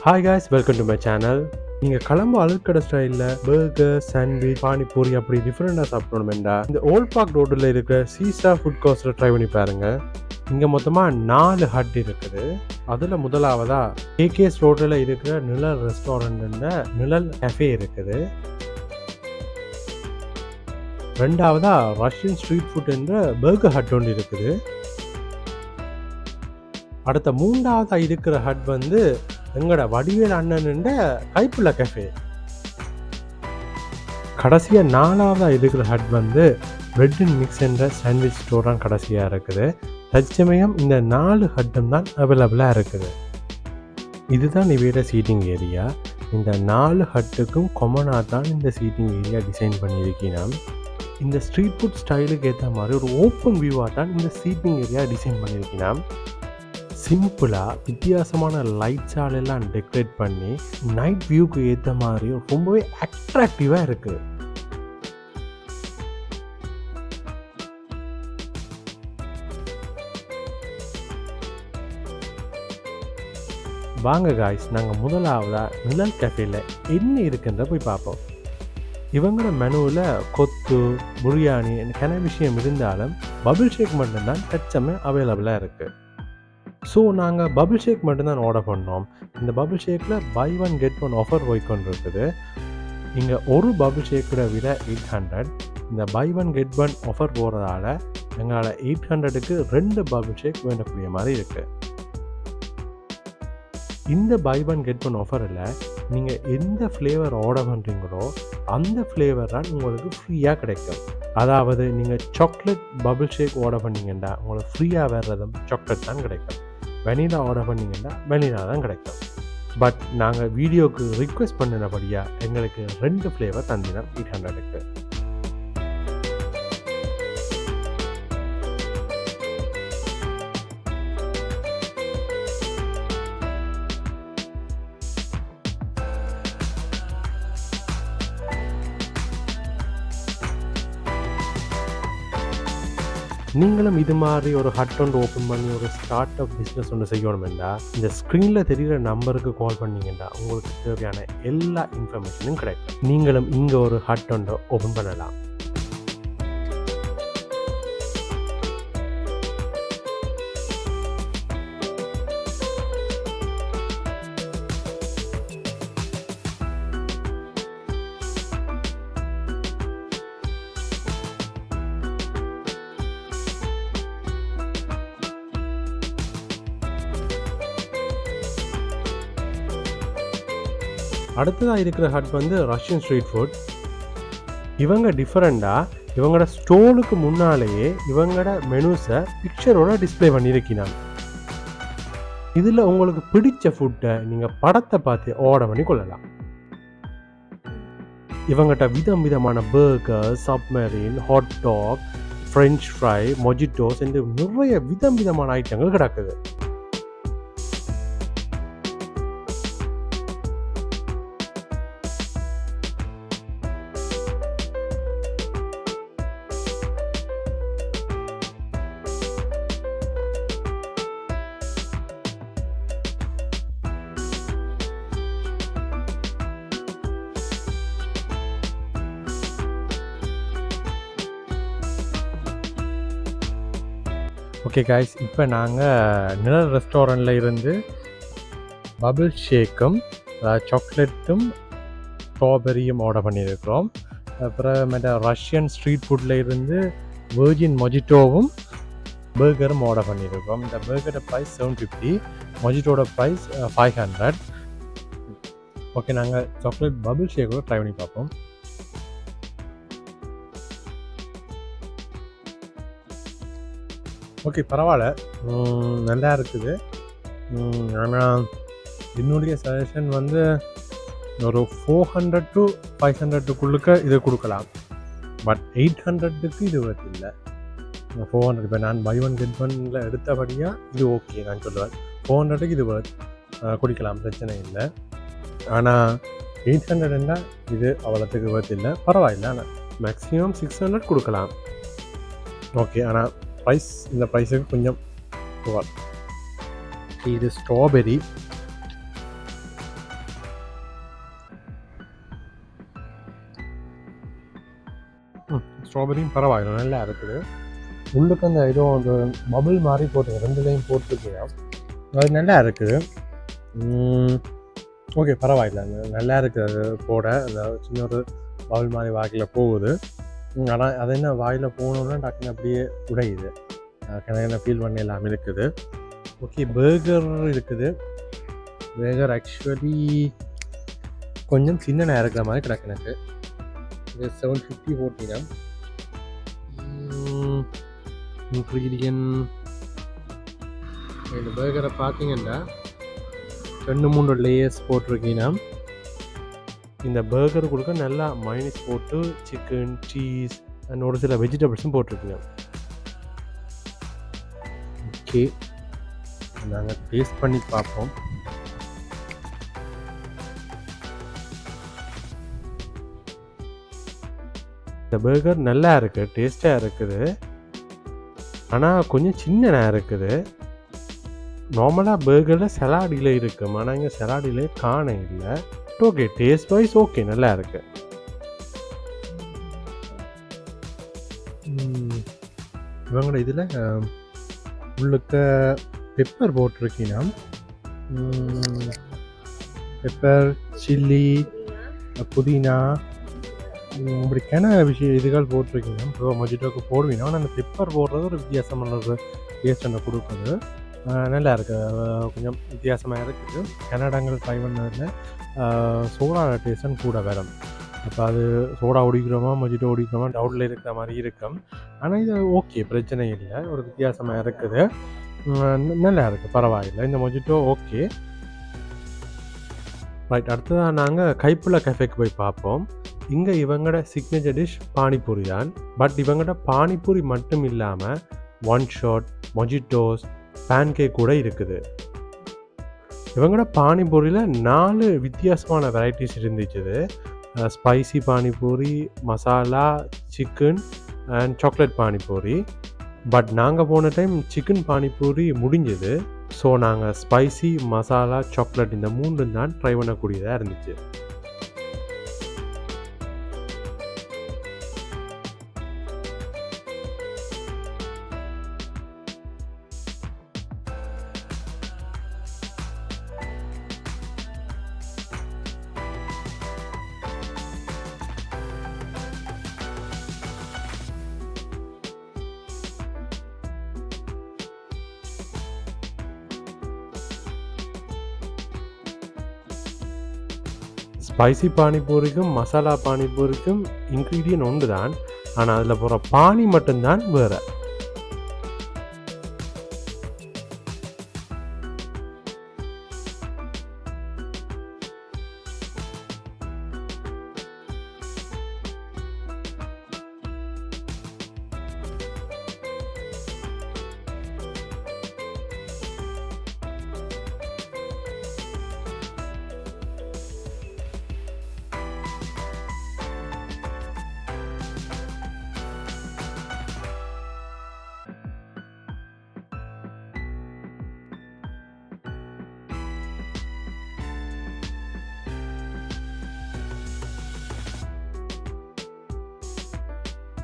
Hi guys, welcome to my channel. நீங்கள் கிளம்பு அழுக்கடை ஸ்டைலில் பர்கர், சாண்ட்விச், பானிபூரி அப்படி டிஃப்ரெண்டாக சாப்பிடணுமெண்டா இந்த ஓல்ட் பார்க் ரோட்டில் இருக்கிற சீசா ஃபுட் கோர்ஸில் ட்ரை பண்ணி பாருங்கள். இங்கே மொத்தமாக 4 ஹட் இருக்குது. அதில் முதலாவதாக கேகேஎஸ் ரோட்டில் இருக்கிற நிழல் ரெஸ்டாரண்ட்ன்ற நிழல் கஃபே இருக்குது. ரெண்டாவதாக ரஷ்யன் ஸ்ட்ரீட் ஃபுட் என்ற பர்கர் ஹட் ஒன்று இருக்குது. அடுத்த மூன்றாவதாக இருக்கிற ஹட் வந்து எங்களோட வடிவேல் அண்ணன் கைப்புள்ள கஃபே. கடைசியாக 4ஆவதாக இருக்கிற ஹட் வந்து பிரெட் அண்ட் மிக்ஸ் என்ற சாண்ட்விச் ஸ்டோர் தான் கடைசியாக இருக்குது. தற்சமயம் இந்த 4 ஹட்டும் தான் அவைலபிளாக இருக்குது. இதுதான் இவையோட சீட்டிங் ஏரியா. இந்த 4 ஹட்டுக்கும் கொமனாக தான் இந்த சீட்டிங் ஏரியா டிசைன் பண்ணியிருக்கணும். இந்த ஸ்ட்ரீட் ஃபுட் ஸ்டைலுக்கு ஏற்ற மாதிரி ஒரு ஓப்பன் வியூவாக தான் இந்த சீட்டிங் ஏரியா டிசைன் பண்ணியிருக்கணும். சிம்பிளாக வித்தியாசமான லைட்ஸால் எல்லாம் டெக்கரேட் பண்ணி நைட் வியூக்கு ஏற்ற மாதிரி ரொம்பவே அட்ராக்டிவாக இருக்குது. வாங்க காய்ஸ், நாங்கள் முதலாவதாக நிழல் கஃபேல என்ன இருக்குன்ற போய் பார்ப்போம். இவங்களோட மெனுவில் கொத்து, பிரியாணி என்ன விஷயம் இருந்தாலும் பபிள் ஷேக் மட்டும்தான் தற்சமயம் அவைலபிளாக இருக்குது. ஸோ நாங்கள் பபிள் ஷேக் மட்டும்தான் ஆர்டர் பண்ணோம். இந்த பபிள் ஷேக்கில் buy one get one offer போய்கொண்டு இருக்குது. இங்கே ஒரு பபிள் ஷேக்கோட விட 800. இந்த buy one get one offer போகிறதால எங்களால் 800க்கு 2 பபிள் ஷேக் வேண்டக்கூடிய மாதிரி இருக்குது. இந்த பை ஒன் கெட் ஒன் ஆஃபரில் நீங்கள் எந்த ஃப்ளேவர் ஆர்டர் பண்ணுறீங்களோ அந்த ஃப்ளேவர் தான் உங்களுக்கு ஃப்ரீயாக கிடைக்கும். அதாவது நீங்கள் சாக்லேட் பபிள் ஷேக் ஆர்டர் பண்ணிங்கன்னா உங்களுக்கு ஃப்ரீயாக வர்றதும் சாக்லேட் தான் கிடைக்கும். வெனிலா ஆர்டர் பண்ணிங்கன்னா வெனிலா தான் கிடைக்கும். பட் நாங்கள் வீடியோவுக்கு ரிக்வெஸ்ட் பண்ணினபடியாக எங்களுக்கு 2 ஃப்ளேவர் தந்தினோம் 800க்கு. நீங்களும் இது மாதிரி ஒரு ஹட் ஒன்று ஓப்பன் பண்ணி ஒரு ஸ்டார்ட் அப் பிஸ்னஸ் ஒன்று செய்யணுமெண்டா இந்த ஸ்க்ரீனில் தெரிகிற நம்பருக்கு கால் பண்ணிங்கன்னா உங்களுக்கு தேவையான எல்லா இன்ஃபர்மேஷனும் கிடைக்கும். நீங்களும் இங்கே ஒரு ஹட் ஒன்று ஓப்பன் பண்ணலாம். அடுத்ததாக இருக்கிற ஹட் வந்து ரஷ்யன் ஸ்ட்ரீட் ஃபுட். இவங்க டிஃப்ரெண்டாக இவங்களோட ஸ்டோலுக்கு முன்னாலேயே இவங்களோட மெனுஸை பிக்சரோட டிஸ்பிளே பண்ணியிருக்கிறாங்க. இதில் உங்களுக்கு பிடிச்ச ஃபுட்டை நீங்கள் படத்தை பார்த்து ஆர்டர் பண்ணி கொள்ளலாம். இவங்ககிட்ட விதமான burger, submarine, hot dog, French fry, mojitos என்று நிறைய விதமான ஐட்டங்கள் கிடக்குது. ஓகே காய்ஸ், இப்போ நாங்கள் நிழல் ரெஸ்டாரண்ட்டில் இருந்து பபிள் ஷேக்கும் சாக்லேட்டும் ஸ்ட்ராபெரியும் ஆர்டர் பண்ணியிருக்கிறோம். அப்புறமேட்ட ரஷ்யன் ஸ்ட்ரீட் ஃபுட்டில் இருந்து வெர்ஜின் மொஜிட்டோவும் பர்கரும் ஆர்டர் பண்ணியிருக்கிறோம். இந்த பர்கரோட ப்ரைஸ் 750, மொஜிட்டோட ப்ரைஸ் 500. ஓகே, நாங்கள் சாக்லேட் பபிள் ஷேக்கோட ட்ரை பண்ணி பார்ப்போம். ஓகே, பரவாயில்ல, நல்லா இருக்குது. ஆனால் என்னுடைய சஜஷன் வந்து ஒரு 400 to 500க்குள்ளுக்க இதை கொடுக்கலாம். பட் 800க்கு இது worth இல்லை. 400 இப்போ நான் பை ஒன் கெட் ஒன்ல எடுத்தபடியாக இது ஓகே நான் சொல்லுவேன். 400க்கு இது worth குடிக்கலாம், பிரச்சனை இல்லை. ஆனால் 800ன்னா இது அவ்வளோத்துக்கு worth இல்லை. பரவாயில்லை, ஆனால் மேக்ஸிமம் 600 கொடுக்கலாம். ஓகே, ஆனால் ப்ரைஸ் இந்த ப்ரைஸுக்கு கொஞ்சம் புவர். இது ஸ்ட்ராபெரி ஸ்ட்ராபெரியும் பரவாயில்ல, நல்லா இருக்குது. உள்ளுக்கு அந்த ஏதோ ஒரு பபிள் மாதிரி போட்டு ரெண்டுலேயும் போட்டுருக்கீங்க, அது நல்லா இருக்குது. ஓகே, பரவாயில்ல, நல்லா இருக்குது. அது போட அந்த சின்ன ஒரு பவுல் மாதிரி வாக்கில் போகுது. ஆனால் அது என்ன வாயில் போகணுன்னா டக்குன்னு அப்படியே உடையுது. கணக்கு ஃபீல் பண்ண எல்லாமே இருக்குது. ஓகே, பர்கர் இருக்குது. பர்கர் ஆக்சுவலி கொஞ்சம் சின்ன இருக்கிற மாதிரி கிடக்கு எனக்கு. இது 750 போட்டினா. இன்க்ரீடியன்ட் இந்த பர்கரை பார்த்தீங்கன்னா 2-3 லேயர்ஸ் போட்டிருக்கீங்கன்னா, இந்த பர்கர் கொடுக்க நல்லா மைனஸ் போட்டு சிக்கன், சீஸ் அண்ட் ஒரு சில வெஜிடபிள்ஸும் போட்டிருக்கீங்க. ஓகே, நாங்கள் டேஸ்ட் பண்ணி பார்ப்போம். இந்த பர்கர் நல்லா இருக்குது, டேஸ்ட்டாக இருக்குது. ஆனால் கொஞ்சம் சின்னதாக இருக்குது. நார்மலாக பர்கரில் சலாடியில் இருக்கும், ஆனால் இங்கே சலாடிலே காண இல்லை. ஓகே, டேஸ்ட் வைஸ் ஓகே, நல்லா இருக்கு. இவங்களோட இதில் உள்ளுக்க பெப்பர் போட்டிருக்கீங்கன்னா, பெப்பர், சில்லி, புதினா, இப்படி விஷயம் இதுகள் போட்டிருக்கீங்க. இப்போ மொஜிட்டோக்கு போடுவீங்க, ஆனால் அந்த பெப்பர் போடுறது ஒரு வித்தியாசமான ஒரு டேஸ்ட் ஒன்று கொடுக்குது. நல்லா இருக்குது, கொஞ்சம் வித்தியாசமாக இருக்குது. கனடாங்கள் ட்ரை பண்ணதில் சோடா டேஸ்ட்டும் கூட வரும். அப்போ அது சோடா ஒடிக்கிறோமா மொஜிட்டோ ஒடிக்கிறோமா டவுட்டில் இருக்கிற மாதிரி இருக்கும். ஆனால் இது ஓகே, பிரச்சனை இல்லை, ஒரு வித்தியாசமாக இருக்குது. நல்லா இருக்குது, பரவாயில்லை. இந்த மொஜிட்டோ ஓகே. ரைட், அடுத்ததாக நாங்கள் கைப்புள்ள கஃபேக்கு போய் பார்ப்போம். இங்கே இவங்களோட சிக்னேச்சர் டிஷ் பானிபூரி தான். பட் இவங்களோட பானிபூரி மட்டும் இல்லாமல் ஒன் ஷாட், மொஜிட்டோஸ், பேன்கேக் கூட இருக்குது. இவங்களோட பானிபூரியில் 4 வித்தியாசமான வெரைட்டிஸ் இருந்துச்சு. Spicy panipuri, masala, chicken and chocolate panipuri. But நாங்கள் போன டைம் சிக்கன் பானிபூரி முடிஞ்சது. ஸோ நாங்கள் ஸ்பைசி, மசாலா, சாக்லேட் இந்த 3 தான் ட்ரை பண்ணக்கூடியதாக இருந்துச்சு. ஸ்பைசி பானிபூரிக்கும் மசாலா பானிபூரிக்கும் இன்க்ரீடியன்ட் ஒன்று தான், ஆனால் அதில் போகிற பானி மட்டும்தான் வேறு.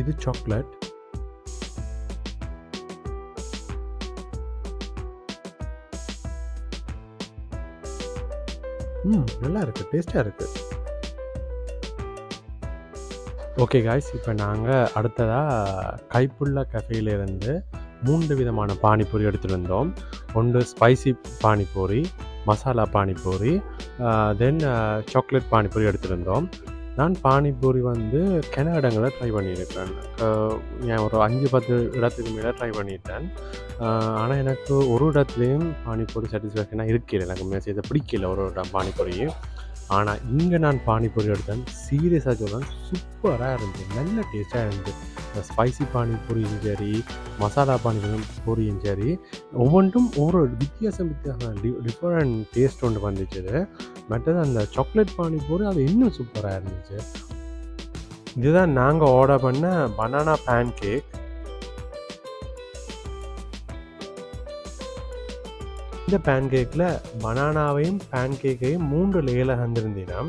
இது சாக்லேட். நல்லா இருக்குது, டேஸ்ட்டாக இருக்குது. ஓகே காய்ஸ், இப்போ நாங்கள் அடுத்ததாக கைப்புள்ள கஃபேயிலேருந்து 3 விதமான பானிபூரி எடுத்துகிட்டு வந்தோம். ஒன்று ஸ்பைசி பானிபூரி, மசாலா பானிபூரி, தென் சாக்லேட் பானிபூரி எடுத்துகிட்டு வந்தோம். நான் பானிபூரி வந்து கனடாங்களை ட்ரை பண்ணியிருக்கேன். நான் ஒரு 5-10 இடத்துக்கு மேலே ட்ரை பண்ணிட்டேன். ஆனால் எனக்கு ஒரு இடத்துலையும் பானிபூரி சாட்டிஸ்ஃபேக்ஷனாக இருக்கல. எனக்கு மெசேஜை பிடிக்கல ஒரு இடம் பானிபூரியும். ஆனால் இங்கே நான் பானிபூரி எடுத்தேன், சீரியஸாக சொல்கிறேன், சூப்பராக இருந்துச்சு, நல்ல டேஸ்ட்டாக இருந்துச்சு. இந்த ஸ்பைசி பானிபூரியும் சரி, மசாலா பானிபூரியும் சரி, ஒவ்வொன்றும் ஒவ்வொரு வித்தியாசம் டிஃப்ரெண்ட் டேஸ்ட் ஒன்று வந்துச்சு. மற்றது அந்த சாக்லேட் பானிபூரி அது இன்னும் சூப்பராக இருந்துச்சு. இதுதான் நாங்கள் ஆர்டர் பண்ண பனானா பேன் கேக். இந்த பேன் கேக்கில் பனானாவையும் பேன் கேக்கையும் 3 லேயரில் தந்திருந்தீங்கன்னா,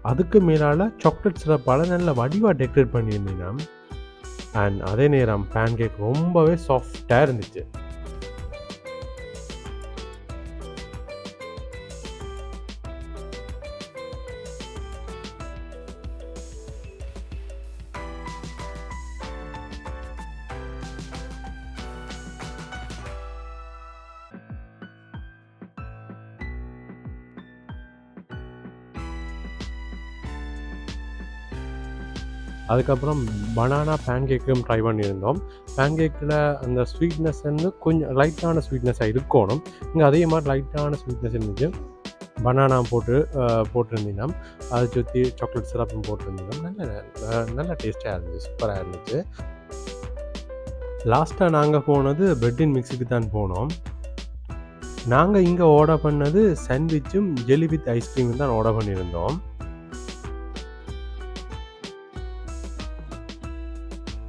அதுக்கு மேலால் சாக்லேட் சிரப்பால் நல்ல வடிவாக டெக்கரேட் பண்ணியிருந்தீங்கன்னா, அண்ட் அதே நேரம் பேன் கேக் ரொம்பவே சாஃப்டாக இருந்துச்சு. அதுக்கப்புறம் பனானா பேன் கேக்கும் ட்ரை பண்ணியிருந்தோம். பேன் கேக்கில் அந்த ஸ்வீட்னஸ் வந்து கொஞ்சம் லைட்டான ஸ்வீட்னஸாக இருக்கணும். இங்கே அதே மாதிரி லைட்டான ஸ்வீட்னஸ் இருந்துச்சு. பனானா போட்டிருந்தீங்கன்னா அதை சுற்றி சாக்லேட் சிரப்பும் போட்டிருந்தீங்கன்னா நல்ல டேஸ்ட்டாக இருந்துச்சு, சூப்பராக இருந்துச்சு. லாஸ்ட்டாக நாங்கள் போனது பிரெட் அண்ட் மிக்ஸுக்கு தான் போனோம். நாங்கள் இங்கே ஆர்டர் பண்ணது சாண்ட்விச்சும் ஜெல்லி வித் ஐஸ்கிரீமும் தான் ஆர்டர் பண்ணியிருந்தோம்.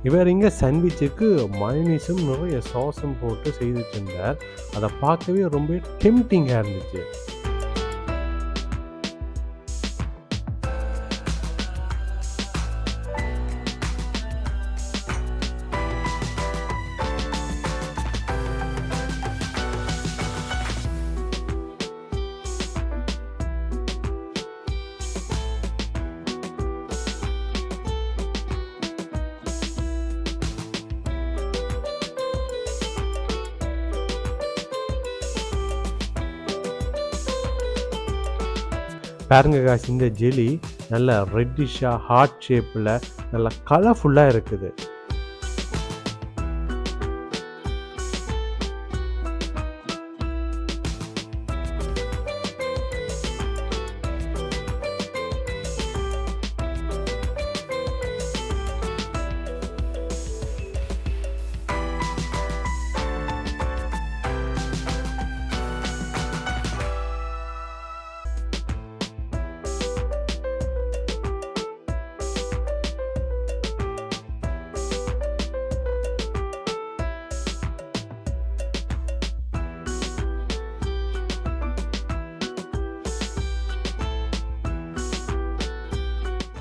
இவர் இங்கே சாண்ட்விச்சுக்கு மயோனீஸும் நிறைய சாஸும் போட்டு செய்து வச்சிருந்தார். அதை பார்க்கவே ரொம்ப டெம்டிங்காக இருந்துச்சு. பாருங்க காய்ஸ், இந்த ஜெலி நல்ல ரெட்டிஷாக ஹார்ட் ஷேப்பில் நல்லா கலர்ஃபுல்லாக இருக்குது.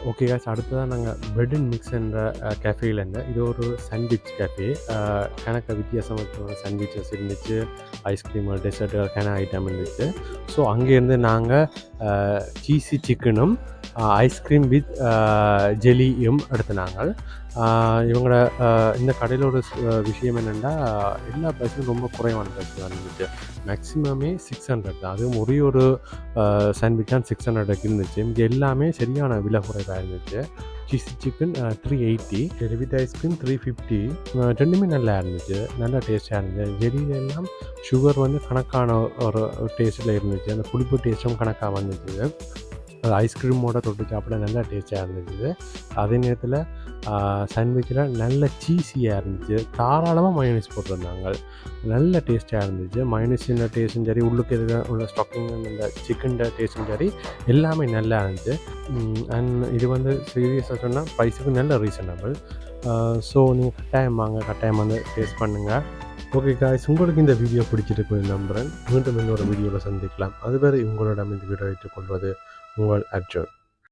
ஓகே காய்ஸ், அடுத்ததான் நாங்கள் பிரெட் அண்ட் மிக்ஸ் என்ற கேஃபேயில் இருந்தேன். இது ஒரு சாண்ட்விச் கேஃபே. கணக்க வித்தியாசமான சாண்ட்விச்சஸ் இருந்துச்சு, ஐஸ்கிரீம், டெசர்ட் கண ஐட்டம் இருந்துச்சு. ஸோ அங்கேருந்து நாங்கள் சீஸி சிக்கனும் ஐஸ்கிரீம் வித் ஜெலியும் எடுத்துனாங்க. இவங்களோட இந்த கடையில் ஒரு விஷயம் என்னென்னா, எல்லா ப்ரைஸும் ரொம்ப குறைவான ப்ரைஸ் தான் இருந்துச்சு. மேக்ஸிமமே 600 தான். அதுவும் ஒரே ஒரு சாண்ட்விச் தான் 600 இருந்துச்சு. இது எல்லாமே சரியான விலை குறைவாக இருந்துச்சு. Cheesy chicken 380, with ice cream 350. ரெண்டுமே நல்லா இருந்துச்சு, நல்லா டேஸ்ட்டாக இருந்துச்சு. ஜெலியில எல்லாம் சுகர் வந்து கணக்கான ஒரு டேஸ்ட்டில் இருந்துச்சு. அந்த புளிப்பு டேஸ்ட்டும் கணக்காக வந்துச்சு. அது ஐஸ்கிரீமோட தொட்டு சாப்பிட நல்லா டேஸ்ட்டாக இருந்துச்சு. அதே நேரத்தில் சாண்ட்விச்சில் நல்ல சீஸியாக இருந்துச்சு. தாராளமாக மயோனீஸ் போட்டிருந்தாங்க, நல்ல டேஸ்ட்டாக இருந்துச்சு. மயோனீஸின் டேஸ்ட்டும் சரி, உள்ளுக்கு உள்ள ஸ்டஃபிங், இந்த சிக்கன் டேஸ்ட்டும் சரி, எல்லாமே நல்லா இருந்துச்சு. அண்ட் இது வந்து சீரியஸாக சொன்னால் ப்ரைஸுக்கு நல்ல ரீசனபிள். ஸோ நீங்கள் கட்டாயம் வாங்க, கட்டாயம் வந்து டேஸ்ட் பண்ணுங்கள். ஓகே காய்ஸ், உங்களுக்கு இந்த வீடியோ பிடிச்சிருக்கு நம்புகிறேன். மீண்டும் இன்னொரு வீடியோவில் சந்திக்கலாம். அதுவரை உங்களிடம் இந்த வீடியோ வைத்துக் கொள்வது உங்கள் அர்ஜுன்.